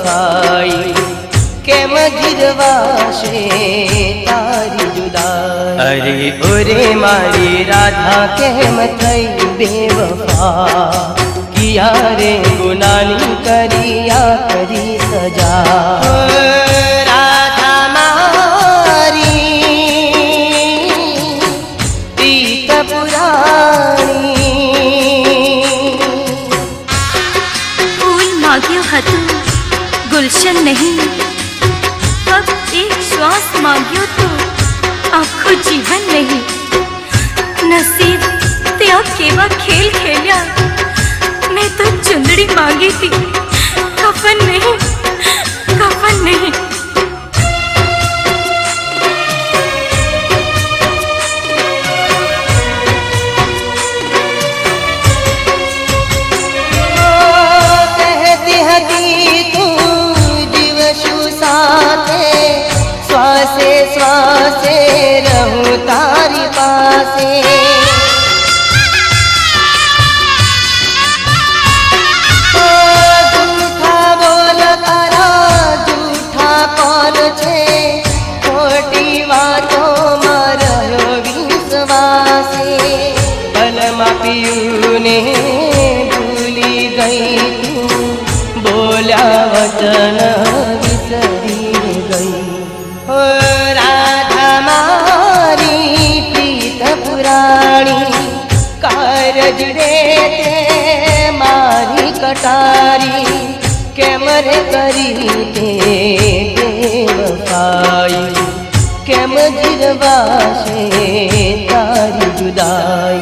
बेवफाई केम गिरवाशे तारी जुदाई। अरे ओरे मारी राधा केम थई बेवफा किया रे गुनानी करिया करी सजा। राधा मारी प्रीत पुराणी फूल मांग्यो हतु गुलशन नहीं, अब एक श्वास मांग्यो तो आखो जीवन नहीं। नसीब त्या केवा खेल खेलिया, मैं तो चुंदड़ी मांगी थी कफन नहीं, कफन नहीं। श्वासे श्वासे रहूं तारी पासे। झूठा बोल तारा झूठा कौन छे, खोटी बातों में रहो विश्वासे। पलमा पियू ने भूली गई तू, बोल्या वचन विसरी गई। राधा मारी प्रीत पुराणी कारज रे ते मारी कटारी केम रे करी ते बेवफाई केम गिरवाशे तारी जुदाई।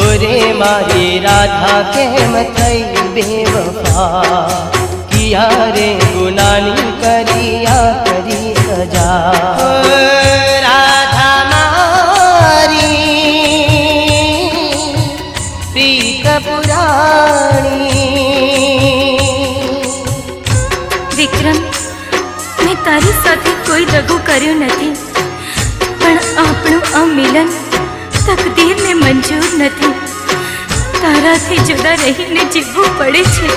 ओरे मारी राधा केम थई बेवफा किया रे गुनानी करिया करी सजा। राधा मारी प्रीत पुराणी। विक्रम, मैं तारी साथे कोई दगो कर्यो नथी, पण आपणुं आ मिलन तकदीर ने मंजूर नथी। ताराथी जुदा रहीने जीवવું પડે છે,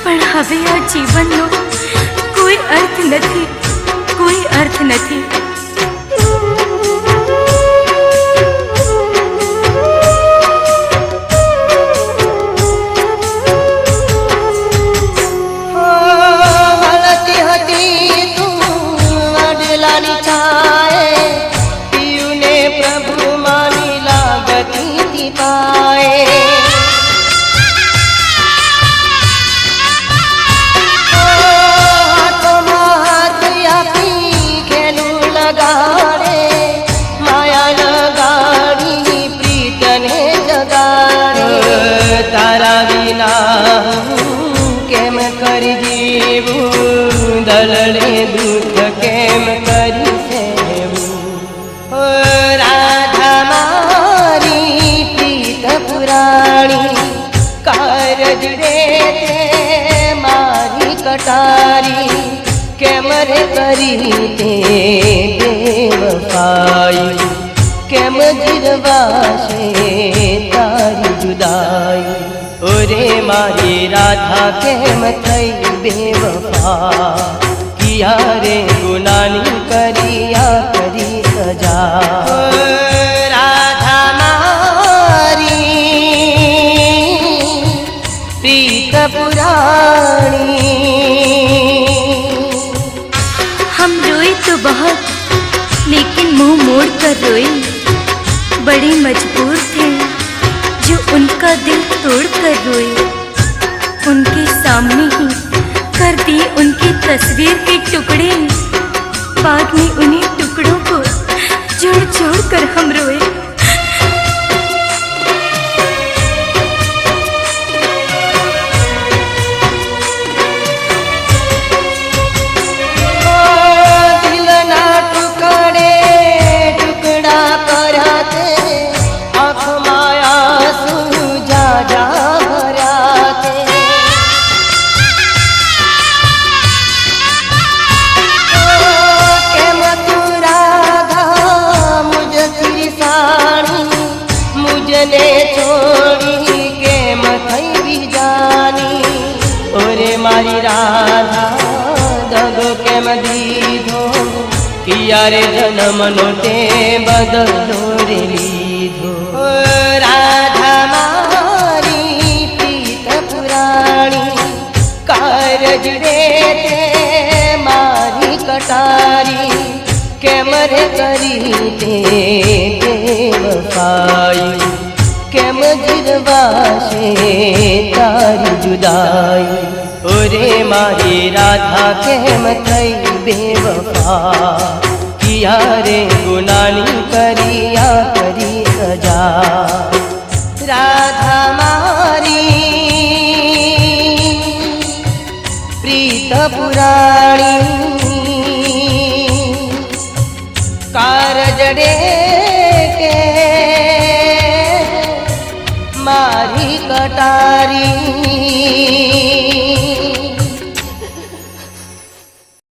પણ હવે આ જીવનનો કોઈ અર્થ નથી, કોઈ અર્થ નથી। વળતી હતી તું વડલાની છાએ, પીયુને પ્રભુ માની લાગતી હતી પાએ। तारा बिना केम कर जीवू, दलड़े दुख केम करी सेवू। राधा मारी प्रीत पुराणी कारज रे ते मारी कटारी केम रे करी ते बेवफाई केम गिरवाशे तारी जुदाई। ओरे मारी राधा केम थई बेवफा किया रे गुनानी करिया करी सजा। राधा मारी प्रीत पुराणी। हम रोए तो बहुत, लेकिन मुंह मोड़ कर रोए। बड़े मजबूर थे जो उनका दिल तोड़ कर रोए। उनके सामने ही कर दिए उनकी तस्वीर के टुकड़े, बाद में उन्हीं टुकड़ों को जोड़ जोड़ कर हम रोए। केम तू राधा मुझ રાધા દગો કેમ દીધો, કિયારે જન્મનો તે બદલો રે લીધો. રાધા મારી પ્રીત પુરાણી, કારજ રે તે મારી કટારી, કેમ રે કરી તે બેવફાઈ, કેમ જીરવાશે તારી જુદાઈ. ઓરે મારી રાધા કેમ થઈ બેવફા, કિયારે ગુનાની કર્યા કરી સજા. રાધા મારી પ્રીત પુરાણી, કારજ રે કે મારી કટારી,